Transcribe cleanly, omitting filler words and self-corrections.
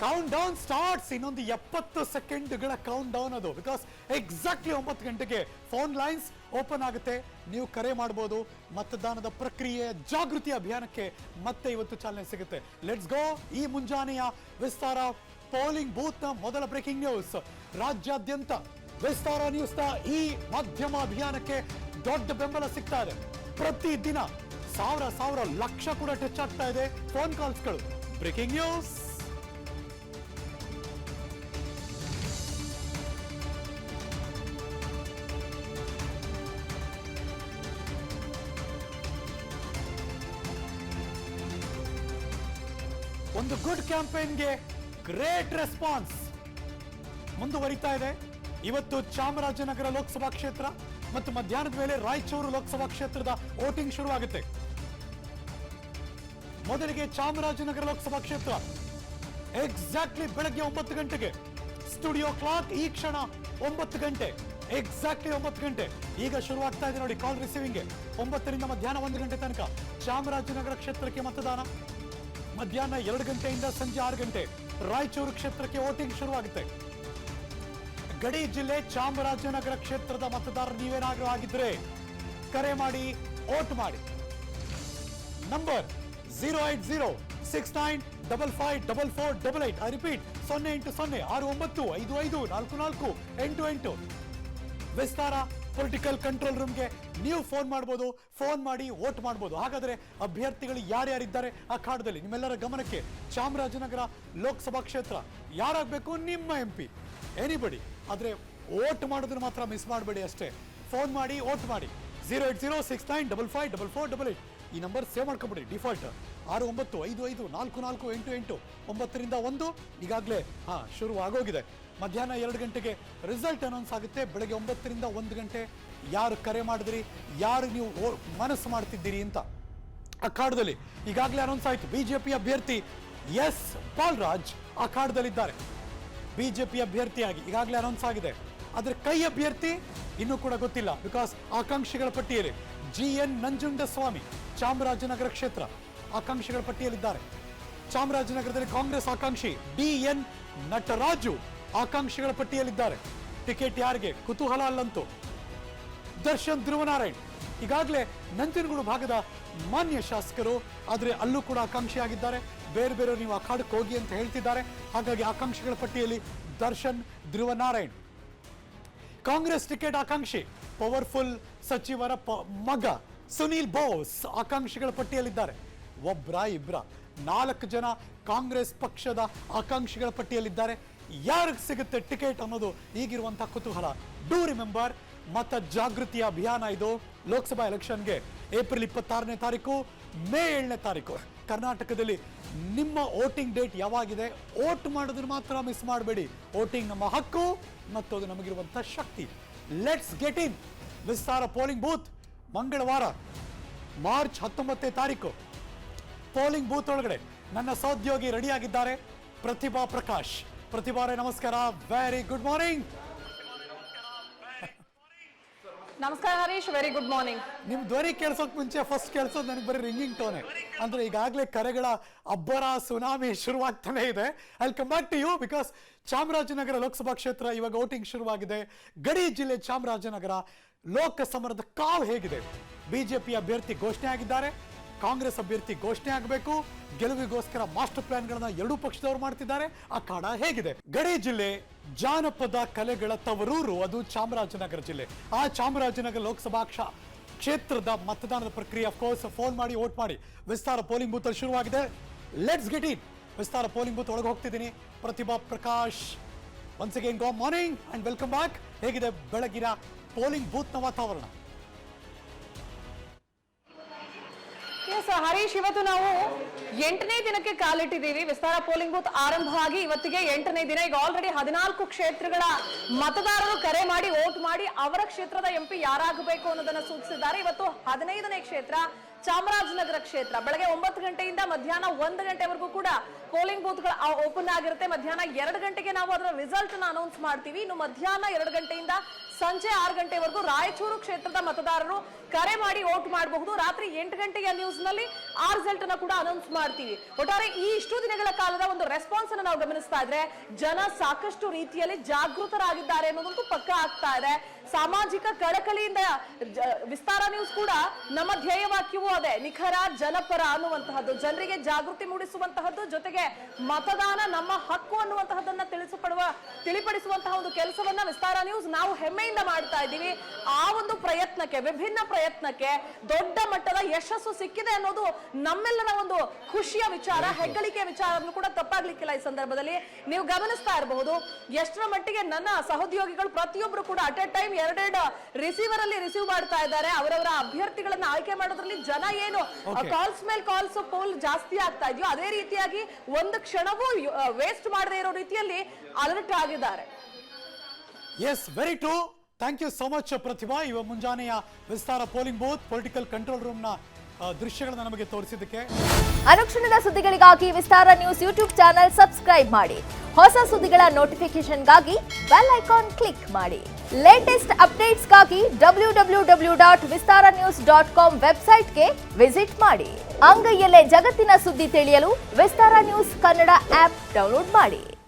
Count down starts. ಇನ್ನೊಂದು 70 ಸೆಕೆಂಡ್ಗಳ count down ಅದು. Because exactly 9 ಗಂಟೆಗೆ ಫೋನ್ ಲೈನ್ಸ್ ಓಪನ್ ಆಗುತ್ತೆ. ನೀವು ಕರೆ ಮಾಡಬಹುದು. ಮತದಾನದ ಪ್ರಕ್ರಿಯೆ ಜಾಗೃತಿ ಅಭಿಯಾನಕ್ಕೆ ಮತ್ತೆ ಇವತ್ತು ಚಾಲನೆ ಸಿಗುತ್ತೆ. Let's go. ಈ ಮುಂಜಾನೆಯ ವಿಸ್ತಾರ ಪೋಲಿಂಗ್ ಬೂತ್ ನ ಮೊದಲ ಬ್ರೇಕಿಂಗ್ ನ್ಯೂಸ್. ರಾಜ್ಯಾದ್ಯಂತ ವಿಸ್ತಾರ ನ್ಯೂಸ್ ನ ಈ ಮಾಧ್ಯಮ ಅಭಿಯಾನಕ್ಕೆ ದೊಡ್ಡ ಬೆಂಬಲ ಸಿಗ್ತಾ ಇದೆ. ಪ್ರತಿದಿನ ಸಾವಿರ ಲಕ್ಷ ಕೂಡ ಟಚ್ ಆಗ್ತಾ ಇದೆ ಫೋನ್ ಕಾಲ್ಸ್ಗಳು. Breaking news. ಒಂದು ಗುಡ್ ಕ್ಯಾಂಪೇನ್ಗೆ ಗ್ರೇಟ್ ರೆಸ್ಪಾನ್ಸ್ ಮುಂದುವರಿತಾ ಇದೆ. ಇವತ್ತು ಚಾಮರಾಜನಗರ ಲೋಕಸಭಾ ಕ್ಷೇತ್ರ ಮತ್ತು ಮಧ್ಯಾಹ್ನದ ವೇಳೆ ರಾಯಚೂರು ಲೋಕಸಭಾ ಕ್ಷೇತ್ರದ ವೋಟಿಂಗ್ ಶುರುವಾಗುತ್ತೆ. ಮೊದಲಿಗೆ ಚಾಮರಾಜನಗರ ಲೋಕಸಭಾ ಕ್ಷೇತ್ರ ಎಕ್ಸಾಕ್ಟ್ಲಿ ಬೆಳಗ್ಗೆ 9 ಗಂಟೆಗೆ ಸ್ಟುಡಿಯೋ ಕ್ಲಾಕ್ ಈ ಕ್ಷಣ 9 ಗಂಟೆ ಎಕ್ಸಾಕ್ಟ್ಲಿ 9 ಗಂಟೆ ಈಗ ಶುರುವಾಗ್ತಾ ಇದೆ ನೋಡಿ ಕಾಲ್ ರಿಸೀವಿಂಗ್ಗೆ. 9 ರಿಂದ ಮಧ್ಯಾಹ್ನ 1 ಗಂಟೆ ತನಕ ಚಾಮರಾಜನಗರ ಕ್ಷೇತ್ರಕ್ಕೆ ಮತದಾನ. ಮಧ್ಯಾಹ್ನ 2 ಗಂಟೆಯಿಂದ ಸಂಜೆ 6 ಗಂಟೆ ರಾಯಚೂರು ಕ್ಷೇತ್ರಕ್ಕೆ ವೋಟಿಂಗ್ ಶುರುವಾಗುತ್ತೆ. ಗಡಿ ಜಿಲ್ಲೆ ಚಾಮರಾಜನಗರ ಕ್ಷೇತ್ರದ ಮತದಾರರು ನೀವೇನಾದರೂ ಆಗಿದ್ರೆ ಕರೆ ಮಾಡಿ ವೋಟ್ ಮಾಡಿ. Number 08069555488. I repeat 08069554488. Vistara political control ರೂಮ್ಗೆ ನೀವು ಫೋನ್ ಮಾಡಬಹುದು. ಫೋನ್ ಮಾಡಿ ವೋಟ್ ಮಾಡಬಹುದು. ಹಾಗಾದ್ರೆ ಅಭ್ಯರ್ಥಿಗಳು ಯಾರ್ಯಾರಿದ್ದಾರೆ ಅಖಾಡದಲ್ಲಿ ನಿಮ್ಮೆಲ್ಲರ ಗಮನಕ್ಕೆ. ಚಾಮರಾಜನಗರ ಲೋಕಸಭಾ ಕ್ಷೇತ್ರ ಯಾರಾಗಬೇಕು? ನಿಮ್ಮ MP ಎನಿಬಡಿ. ಆದ್ರೆ ವೋಟ್ ಮಾಡೋದನ್ನ ಮಾತ್ರ ಮಿಸ್ ಮಾಡಬೇಡಿ ಅಷ್ಟೇ. ಫೋನ್ ಮಾಡಿ ವೋಟ್ ಮಾಡಿ. 08069554488. ಈ ನಂಬರ್ ಸೇವ್ ಮಾಡ್ಕೊಂಬಿಡಿ. ಡಿಫಾಲ್ಟ್ 69554488. 9 ರಿಂದ 1 ಈಗಾಗಲೇ ಶುರು ಆಗೋಗಿದೆ. ಮಧ್ಯಾಹ್ನ 2 ಗಂಟೆಗೆ ರಿಸಲ್ಟ್ ಅನೌನ್ಸ್ ಆಗುತ್ತೆ. ಬೆಳಗ್ಗೆ 9 ರಿಂದ 1 ಗಂಟೆ ಯಾರು ಕರೆ ಮಾಡಿದ್ರಿ, ಯಾರು ನೀವು ಮನಸ್ಸು ಮಾಡ್ತಿದ್ದೀರಿ ಅಂತ ಅಖಾಡದಲ್ಲಿ ಈಗಾಗಲೇ ಅನೌನ್ಸ್ ಆಯಿತು. ಬಿಜೆಪಿ ಅಭ್ಯರ್ಥಿ ಎಸ್ ಬಾಲರಾಜ್ ಅಖಾಡದಲ್ಲಿದ್ದಾರೆ. ಬಿಜೆಪಿ ಅಭ್ಯರ್ಥಿಯಾಗಿ ಈಗಾಗಲೇ ಅನೌನ್ಸ್ ಆಗಿದೆ. ಆದರೆ ಕೈ ಅಭ್ಯರ್ಥಿ ಇನ್ನೂ ಕೂಡ ಗೊತ್ತಿಲ್ಲ. ಬಿಕಾಸ್ ಆಕಾಂಕ್ಷಿಗಳ ಪಟ್ಟಿಯಲ್ಲಿ GN ನಂಜುಂಡಸ್ವಾಮಿ ಚಾಮರಾಜನಗರ ಕ್ಷೇತ್ರ ಆಕಾಂಕ್ಷಿಗಳ ಪಟ್ಟಿಯಲ್ಲಿದ್ದಾರೆ. ಚಾಮರಾಜನಗರದಲ್ಲಿ ಕಾಂಗ್ರೆಸ್ ಆಕಾಂಕ್ಷಿ DN ನಟರಾಜು ಆಕಾಂಕ್ಷಿಗಳ ಪಟ್ಟಿಯಲ್ಲಿದ್ದಾರೆ. ಟಿಕೆಟ್ ಯಾರಿಗೆ ಕುತೂಹಲ ಅಲ್ಲಂತೂ. ದರ್ಶನ್ ಧ್ರುವನಾರಾಯಣ್ ಈಗಾಗಲೇ ನಂಜನಗೂಡು ಭಾಗದ ಮಾನ್ಯ ಶಾಸಕರು, ಆದರೆ ಅಲ್ಲೂ ಕೂಡ ಆಕಾಂಕ್ಷಿಯಾಗಿದ್ದಾರೆ. ಬೇರೆ ನೀವು ಅಖಾಡಕ್ಕೆ ಹೋಗಿ ಅಂತ ಹೇಳ್ತಿದ್ದಾರೆ. ಹಾಗಾಗಿ ಆಕಾಂಕ್ಷಿಗಳ ಪಟ್ಟಿಯಲ್ಲಿ ದರ್ಶನ್ ಧ್ರುವನಾರಾಯಣ್. ಕಾಂಗ್ರೆಸ್ ಟಿಕೆಟ್ ಆಕಾಂಕ್ಷಿ ಪವರ್ಫುಲ್ ಸಚಿವರ ಮಗ ಸುನೀಲ್ ಬೋಸ್ ಆಕಾಂಕ್ಷಿಗಳ ಪಟ್ಟಿಯಲ್ಲಿದ್ದಾರೆ. ಒಬ್ರ ಇಬ್ರ 4 ಜನ ಕಾಂಗ್ರೆಸ್ ಪಕ್ಷದ ಆಕಾಂಕ್ಷಿಗಳ ಪಟ್ಟಿಯಲ್ಲಿದ್ದಾರೆ. ಯಾರಿಗೆ ಸಿಗುತ್ತೆ ಟಿಕೆಟ್ ಅನ್ನೋದು ಈಗಿರುವಂತಹ ಕುತೂಹಲ. ಡೂ ರಿಮೆಂಬರ್, ಮತ ಜಾಗೃತಿಯ ಅಭಿಯಾನ ಇದು. ಲೋಕಸಭಾ ಎಲೆಕ್ಷನ್ಗೆ ಏಪ್ರಿಲ್ 26ನೇ ತಾರೀಕು, ಮೇ 7ನೇ ತಾರೀಕು ಕರ್ನಾಟಕದಲ್ಲಿ ನಿಮ್ಮ ವೋಟಿಂಗ್ ಡೇಟ್ ಯಾವಾಗಿದೆ? ವೋಟ್ ಮಾಡೋದನ್ನು ಮಾತ್ರ ಮಿಸ್ ಮಾಡಬೇಡಿ. ವೋಟಿಂಗ್ ನಮ್ಮ ಹಕ್ಕು ಮತ್ತು ಅದು ನಮಗಿರುವಂತಹ ಶಕ್ತಿ. Let's get in. Vistara polling booth ಮಂಗಳವಾರ ಮಾರ್ಚ್ 19ನೇ ತಾರೀಕು ಪೋಲಿಂಗ್ ಬೂತ್ ಒಳಗಡೆ ನನ್ನ ಸಹೋದ್ಯೋಗಿ ರೆಡಿಯಾಗಿದ್ದಾರೆ ಪ್ರತಿಭಾ ಪ್ರಕಾಶ್. ಪ್ರತಿಭಾರೇ ನಮಸ್ಕಾರ. Very good morning. ನಮಸ್ಕಾರ ಹರೀಶ್, ವೆರಿ ಗುಡ್ ಮಾರ್ನಿಂಗ್. ನಿಮ್ ಧ್ವನಿ ಕೇಳಿಸೋಕ್ ಮುಂಚೆ ಫಸ್ಟ್ ಕೇಳಿಸೋದು ನನಗೆ ಬರೀ ರಿಂಗಿಂಗ್ ಟೋನೆ. ಅಂದ್ರೆ ಈಗಾಗಲೇ ಕರೆಗಳ ಅಬ್ಬರ ಸುನಾಮಿ ಶುರುವಾಗ್ತಾನೆ ಇದೆ. I will come back to you because Chamarajanagar Lok Sabha ಕ್ಷೇತ್ರ ಇವಾಗ ವೋಟಿಂಗ್ ಶುರುವಾಗಿದೆ. ಗಡಿ ಜಿಲ್ಲೆ ಚಾಮರಾಜನಗರ ಲೋಕಸಮರದ ಕಾವು ಹೇಗಿದೆ? ಬಿಜೆಪಿ ಅಭ್ಯರ್ಥಿ ಘೋಷಣೆ ಆಗಿದ್ದಾರೆ. ಕಾಂಗ್ರೆಸ್ ಅಭ್ಯರ್ಥಿ ಘೋಷಣೆ ಆಗಬೇಕು. ಗೆಲುವಿಗೋಸ್ಕರ ಮಾಸ್ಟರ್ ಪ್ಲಾನ್ಗಳನ್ನ ಎರಡೂ ಪಕ್ಷದವರು ಮಾಡ್ತಿದ್ದಾರೆ. ಅಖಾಡ ಹೇಗಿದೆ? ಗಡಿ ಜಿಲ್ಲೆ ಜಾನಪದ ಕಲೆಗಳ ತವರೂರು, ಅದು ಚಾಮರಾಜನಗರ ಜಿಲ್ಲೆ. ಆ ಚಾಮರಾಜನಗರ ಲೋಕಸಭಾ ಕ್ಷೇತ್ರದ ಮತದಾನದ ಪ್ರಕ್ರಿಯೆ ಅಫ್ಕೋರ್ಸ್ ಫೋನ್ ಮಾಡಿ ವೋಟ್ ಮಾಡಿ. ವಿಸ್ತಾರ ಪೋಲಿಂಗ್ ಬೂತ್ ಅಲ್ಲಿ ಶುರುವಾಗಿದೆ. Let's get in. Vistara polling booth ಒಳಗೆ ಹೋಗ್ತಿದ್ದೀನಿ. Prathibha Prakash, once again good morning and welcome back. ಹೇಗಿದೆ ಬೆಳಗಿನ ಪೋಲಿಂಗ್ ಬೂತ್ನ ವಾತಾವರಣ? ಹರೀಶ್, ಇವತ್ತು ನಾವು 8ನೇ ದಿನಕ್ಕೆ ಕಾಲಿಟ್ಟಿದ್ದೀವಿ. ವಿಸ್ತಾರ ಪೋಲಿಂಗ್ ಬೂತ್ ಆರಂಭ ಆಗಿ ಇವತ್ತಿಗೆ 8ನೇ ದಿನ. ಈಗ ಆಲ್ರೆಡಿ 14 ಕ್ಷೇತ್ರಗಳ ಮತದಾರರು ಕರೆ ಮಾಡಿ ವೋಟ್ ಮಾಡಿ ಅವರ ಕ್ಷೇತ್ರದ MP ಯಾರಾಗಬೇಕು ಅನ್ನೋದನ್ನ ಸೂಚಿಸಿದ್ದಾರೆ. ಇವತ್ತು 15ನೇ ಕ್ಷೇತ್ರ ಚಾಮರಾಜನಗರ ಕ್ಷೇತ್ರ. ಬೆಳಗ್ಗೆ 9 ಗಂಟೆಯಿಂದ ಮಧ್ಯಾಹ್ನ 1 ಗಂಟೆವರೆಗೂ ಕೂಡ ಪೋಲಿಂಗ್ ಬೂತ್ಗಳು ಓಪನ್ ಆಗಿರುತ್ತೆ. ಮಧ್ಯಾಹ್ನ 2 ಗಂಟೆಗೆ ನಾವು ಅದರ ರಿಸಲ್ಟ್ ಅನ್ನು ಅನೌನ್ಸ್ ಮಾಡ್ತೀವಿ. ಇನ್ನು ಮಧ್ಯಾಹ್ನ 2 ಗಂಟೆಯಿಂದ ಸಂಜೆ 6 ಗಂಟೆವರೆಗೂ ರಾಯಚೂರು ಕ್ಷೇತ್ರದ ಮತದಾರರು ಕರೆ ಮಾಡಿ ವೋಟ್ ಮಾಡಬಹುದು. ರಾತ್ರಿ 8 ಗಂಟೆಗೆ ನ್ಯೂಸ್ ನಲ್ಲಿ ಆ ರಿಸಲ್ಟ್ ಅನ್ನ ಕೂಡ ಅನೌನ್ಸ್ ಮಾಡ್ತೀವಿ. ಒಟ್ಟಾರೆ ಈ ಇಷ್ಟು ದಿನಗಳ ಕಾಲದ ಒಂದು ರೆಸ್ಪಾನ್ಸ್ ಅನ್ನು ನಾವು ಗಮನಿಸ್ತಾ ಇದ್ರೆ ಜನ ಸಾಕಷ್ಟು ರೀತಿಯಲ್ಲಿ ಜಾಗೃತರಾಗಿದ್ದಾರೆ ಅನ್ನೋದಂತೂ ಪಕ್ಕ ಆಗ್ತಾ ಇದೆ. ಸಾಮಾಜಿಕ ಕಳಕಳಿಯಿಂದ ವಿಸ್ತಾರ ನ್ಯೂಸ್ ಕೂಡ ನಮ್ಮ ಧ್ಯೇಯವಾಕ್ಯವೂ ಅದೇ, ನಿಖರ ಜನಪರ ಅನ್ನುವಂತಹದ್ದು, ಜನರಿಗೆ ಜಾಗೃತಿ ಮೂಡಿಸುವಂತಹದ್ದು, ಜೊತೆಗೆ ಮತದಾನ ನಮ್ಮ ಹಕ್ಕು ಅನ್ನುವಂತಹದನ್ನ ತಿಳಿಪಡಿಸುವಂತಹ ಒಂದು ಕೆಲಸವನ್ನ ವಿಸ್ತಾರ ನ್ಯೂಸ್ ನಾವು ಹೆಮ್ಮೆಯಿಂದ ಮಾಡ್ತಾ ಇದ್ದೀವಿ. ಆ ಒಂದು ಪ್ರಯತ್ನಕ್ಕೆ, ವಿಭಿನ್ನ ಪ್ರಯತ್ನಕ್ಕೆ ದೊಡ್ಡ ಮಟ್ಟದ ಯಶಸ್ಸು ಸಿಕ್ಕಿದೆ ಅನ್ನೋದು ನಮ್ಮೆಲ್ಲರ ಒಂದು ಖುಷಿಯ ವಿಚಾರ, ಹೆಗ್ಗಳಿಕೆಯ ವಿಚಾರ ಕೂಡ ತಪ್ಪಾಗ್ಲಿಕ್ಕಿಲ್ಲ. ಈ ಸಂದರ್ಭದಲ್ಲಿ ನೀವು ಗಮನಿಸ್ತಾ ಇರಬಹುದು ಎಷ್ಟರ ಮಟ್ಟಿಗೆ ನನ್ನ ಸಹೋದ್ಯೋಗಿಗಳು ಪ್ರತಿಯೊಬ್ಬರು ಕೂಡ ಅಟ್ ಎ ಟೈಮ್ 2 ರಿಸೀವರ್ ಅಲ್ಲಿ ರಿಸೀವ್ ಮಾಡ್ತಾ ಇದ್ದಾರೆ. ಅವರವರ ಅಭ್ಯರ್ಥಿಗಳನ್ನ ಆಯ್ಕೆ ಮಾಡೋದ್ರಲ್ಲಿ ಜನ ಏನು ಕಾಲ್ಸ್ ಮೇಲೆ ಕಾಲ್ಸ್ ಪೋಲ್ ಜಾಸ್ತಿ ಆಗ್ತಾ ಇದೆಯೋ ಅದೇ ರೀತಿಯಾಗಿ ಒಂದು ಕ್ಷಣವೂ ವೇಸ್ಟ್ ಮಾಡದೇ ಇರೋ ರೀತಿಯಲ್ಲಿ ಅಲರ್ಟ್ ಆಗಿದ್ದಾರೆ. Yes, very true. Thank you so much Prathibha. ಇವ ಮುಂಜಾನೆಯ Vistara polling booth political control room ನ ದೃಶ್ಯಗಳನ್ನ ನಮಗೆ ತೋರಿಸಿದ್ದಕ್ಕೆ. ಅನುಕ್ಷಣದ ಸುದ್ದಿಗಳಿಗಾಗಿ Vistara news YouTube channel subscribe ಮಾಡಿ. ಹೊಸ ಸುದ್ದಿಗಳ ನೋಟಿಫಿಕೇಶನ್ಗಾಗಿ ಬೆಲ್ ಐಕಾನ್ ಕ್ಲಿಕ್ ಮಾಡಿ. ಲೇಟೆಸ್ಟ್ ಅಪ್ಡೇಟ್ಸ್ಗಾಗಿ www.vistaranews.com ವೆಬ್ಸೈಟ್ಗೆ ವಿಸಿಟ್ ಮಾಡಿ. ಅಂಗೈಯಲ್ಲೇ ಜಗತ್ತಿನ ಸುದ್ದಿ ತಿಳಿಯಲು Vistara news Kannada app download ಮಾಡಿ.